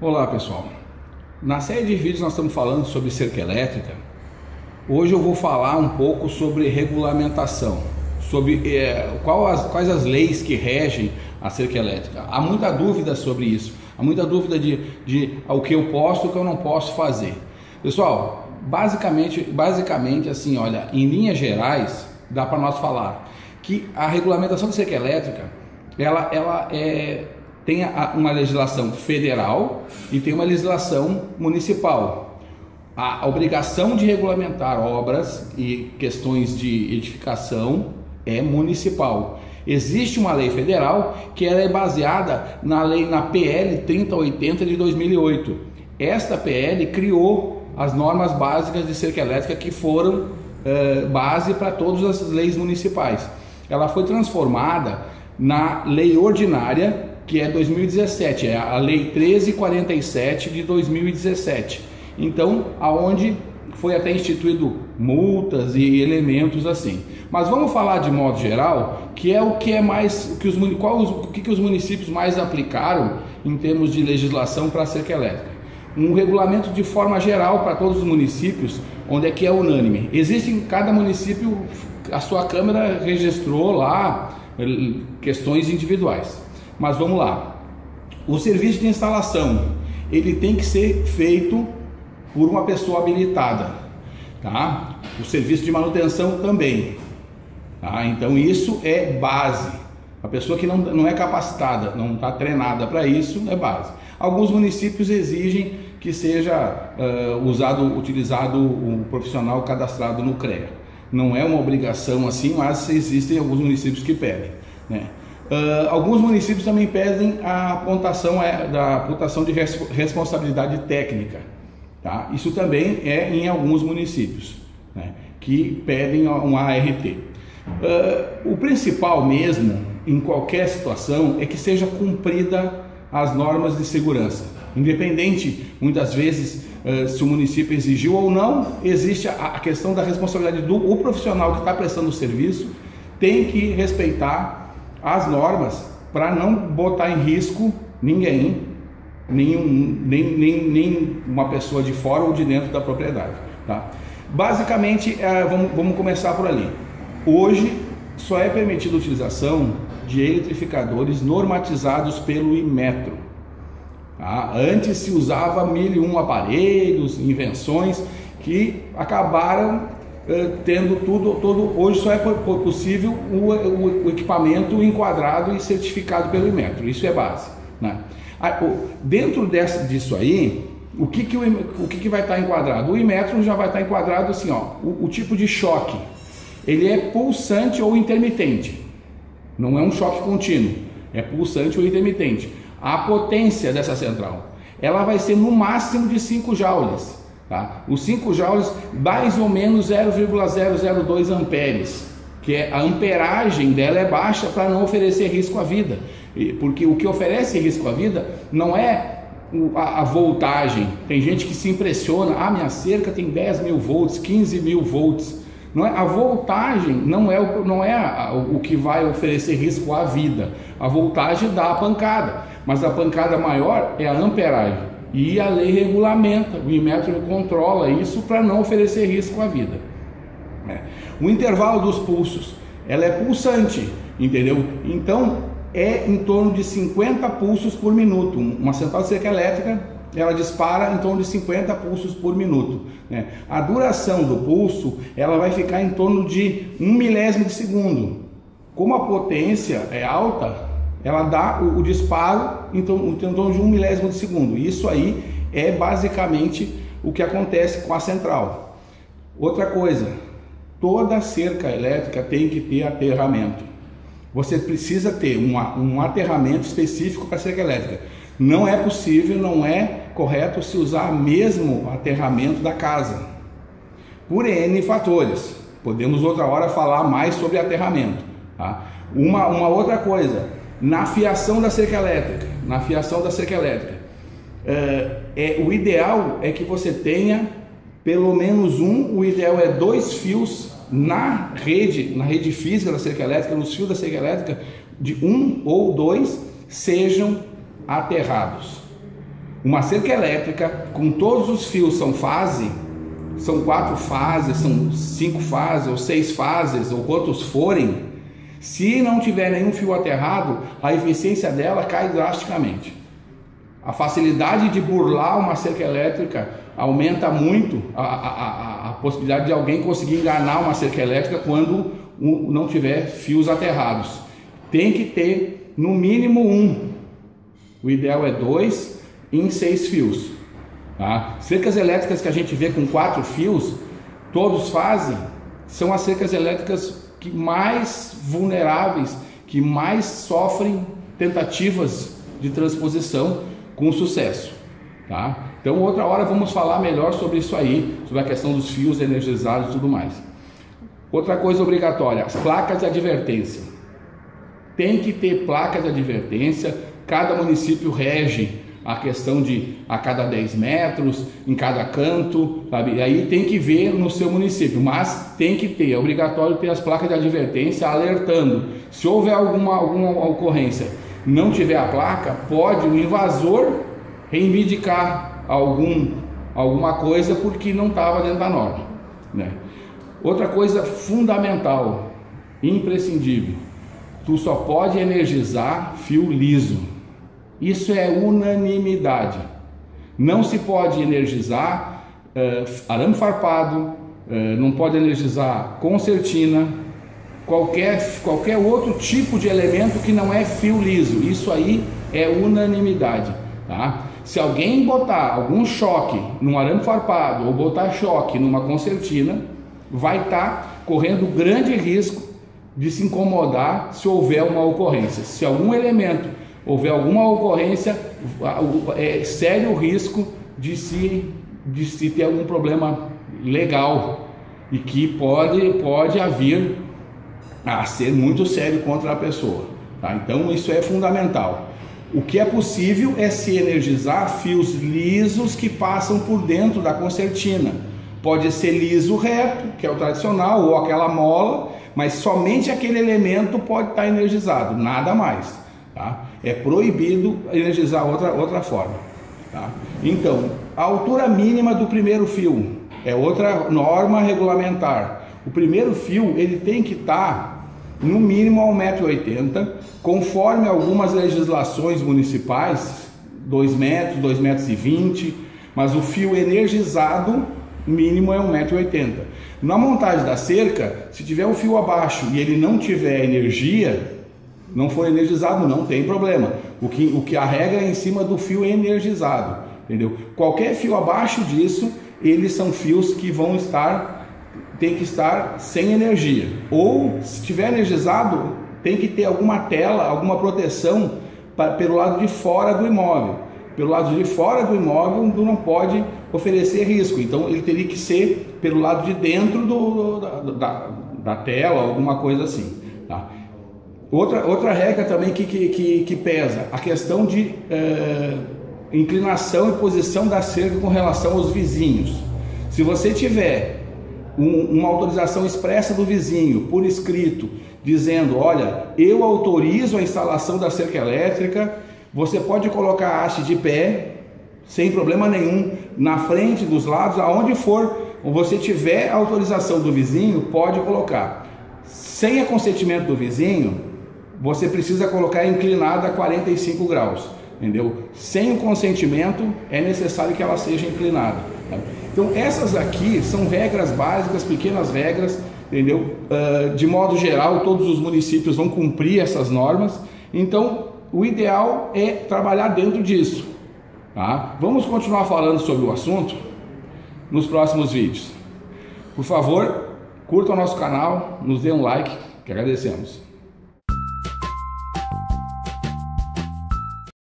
Olá pessoal, na série de vídeos nós estamos falando sobre cerca elétrica. Hoje eu vou falar um pouco sobre regulamentação, sobre quais as leis que regem a cerca elétrica. Há muita dúvida sobre isso, há muita dúvida de o que eu posso e o que eu não posso fazer. Pessoal, basicamente assim, olha, em linhas gerais dá para nós falar que a regulamentação de cerca elétrica tem uma legislação federal e tem uma legislação municipal. A obrigação de regulamentar obras e questões de edificação é municipal. Existe uma lei federal que ela é baseada na PL 3080 de 2008. Esta PL criou as normas básicas de cerca elétrica que foram base para todas as leis municipais. Ela foi transformada na lei ordinária, que é 2017, é a lei 1347 de 2017. Então, aonde foi até instituído multas e elementos assim. Mas vamos falar de modo geral, que é o que é mais, o que os municípios mais aplicaram em termos de legislação para a cerca elétrica. Um regulamento de forma geral para todos os municípios, onde é que é unânime. Existe em cada município, a sua Câmara registrou lá questões individuais. Mas vamos lá, o serviço de instalação, ele tem que ser feito por uma pessoa habilitada, tá? O serviço de manutenção também, tá? Então isso é base. A pessoa que não é capacitada, não está treinada para isso, é base. Alguns municípios exigem que seja utilizado um profissional cadastrado no CREA. Não é uma obrigação assim, mas existem alguns municípios que pedem, né? Alguns municípios também pedem a pontuação de responsabilidade técnica, tá? Isso também é em alguns municípios, né, que pedem um ART. O principal mesmo, em qualquer situação, é que seja cumprida as normas de segurança. Independente, muitas vezes, se o município exigiu ou não, existe a questão da responsabilidade do profissional que está prestando o serviço, tem que respeitar as normas para não botar em risco ninguém, nem uma pessoa de fora ou de dentro da propriedade, tá? Basicamente, vamos começar por ali. Hoje só é permitida a utilização de eletrificadores normatizados pelo Inmetro, tá? Antes se usava 1001 aparelhos, invenções que acabaram tendo tudo. Hoje só é possível o equipamento enquadrado e certificado pelo Inmetro. Isso é base, né? Dentro disso aí, o que vai estar enquadrado? O Inmetro já vai estar enquadrado assim, ó, o tipo de choque. Ele é pulsante ou intermitente. Não é um choque contínuo, é pulsante ou intermitente. A potência dessa central, ela vai ser no máximo de 5 joules. Tá? Os 5 joules, mais ou menos 0,002 amperes, que a amperagem dela é baixa para não oferecer risco à vida, porque o que oferece risco à vida não é a voltagem. Tem gente que se impressiona, minha cerca tem 10 mil volts, 15 mil volts. Não é, a voltagem não é o que vai oferecer risco à vida. A voltagem dá a pancada, mas a pancada maior é a amperagem. E a lei regulamenta, o Inmetro controla isso para não oferecer risco à vida. O intervalo dos pulsos, ela é pulsante, entendeu? Então é em torno de 50 pulsos por minuto. Uma central de cerca elétrica, ela dispara em torno de 50 pulsos por minuto, né? A duração do pulso, ela vai ficar em torno de 1 milésimo de segundo. Como a potência é alta, ela dá o disparo em torno de 1 milésimo de segundo. Isso aí é basicamente o que acontece com a central. Outra coisa, toda cerca elétrica tem que ter aterramento. Você precisa ter um aterramento específico para a cerca elétrica. Não é possível, não é correto se usar mesmo aterramento da casa, por N fatores. Podemos outra hora falar mais sobre aterramento, tá? Uma outra coisa, na fiação da cerca elétrica, o ideal é que você tenha pelo menos o ideal é 2 fios na rede física da cerca elétrica, nos fios da cerca elétrica, de 1 ou 2 sejam aterrados. Uma cerca elétrica com todos os fios são 4 fases, são 5 fases ou 6 fases ou quantos forem, se não tiver nenhum fio aterrado, a eficiência dela cai drasticamente. A facilidade de burlar uma cerca elétrica aumenta muito a possibilidade de alguém conseguir enganar uma cerca elétrica quando não tiver fios aterrados. Tem que ter no mínimo 1, o ideal é 2 em 6 fios. Tá? Cercas elétricas que a gente vê com 4 fios, todos fazem, são as cercas elétricas que mais vulneráveis, que mais sofrem tentativas de transposição com sucesso. Tá? Então outra hora vamos falar melhor sobre isso aí, sobre a questão dos fios energizados e tudo mais. Outra coisa obrigatória, as placas de advertência. Tem que ter placas de advertência, cada município rege a questão de a cada 10 metros, em cada canto, sabe? E aí tem que ver no seu município, mas tem que ter, é obrigatório ter as placas de advertência alertando. Se houver alguma ocorrência, não tiver a placa, pode o invasor reivindicar alguma coisa porque não estava dentro da norma, né? Outra coisa fundamental, imprescindível, tu só pode energizar fio liso. Isso é unanimidade. Não se pode energizar arame farpado, não pode energizar concertina, qualquer outro tipo de elemento que não é fio liso. Isso aí é unanimidade, tá? Se alguém botar algum choque num arame farpado ou botar choque numa concertina, vai estar correndo grande risco de se incomodar se houver uma ocorrência. Se algum elemento houver alguma ocorrência, é sério o risco de se ter algum problema legal e que pode vir a ser muito sério contra a pessoa, tá? Então isso é fundamental. O que é possível é se energizar fios lisos que passam por dentro da concertina. Pode ser liso reto, que é o tradicional, ou aquela mola, mas somente aquele elemento pode estar energizado, nada mais, tá? É proibido energizar outra forma, tá? Então, a altura mínima do primeiro fio é outra norma regulamentar. O primeiro fio ele tem que estar no mínimo a 1,80 m, conforme algumas legislações municipais, 2 metros, 2,20 m, mas o fio energizado mínimo é 1,80 m. Na montagem da cerca, se tiver um fio abaixo e ele não tiver energia, não for energizado, não tem problema. O que a regra é em cima do fio energizado, entendeu? Qualquer fio abaixo disso, eles são fios que tem que estar sem energia. Ou, se tiver energizado, tem que ter alguma tela, alguma proteção pelo lado de fora do imóvel. Pelo lado de fora do imóvel, não pode oferecer risco. Então, ele teria que ser pelo lado de dentro da tela, alguma coisa assim, tá? Outra regra também que pesa, a questão de inclinação e posição da cerca com relação aos vizinhos. Se você tiver uma autorização expressa do vizinho, por escrito, dizendo, olha, eu autorizo a instalação da cerca elétrica, você pode colocar a haste de pé, sem problema nenhum, na frente, dos lados, aonde for, você tiver a autorização do vizinho, pode colocar. Sem o consentimento do vizinho, você precisa colocar inclinada a 45 graus, entendeu? Sem o consentimento, é necessário que ela seja inclinada, tá? Então essas aqui são regras básicas, pequenas regras, entendeu? De modo geral, todos os municípios vão cumprir essas normas, então o ideal é trabalhar dentro disso, tá? Vamos continuar falando sobre o assunto nos próximos vídeos. Por favor, curta o nosso canal, nos dê um like, que agradecemos.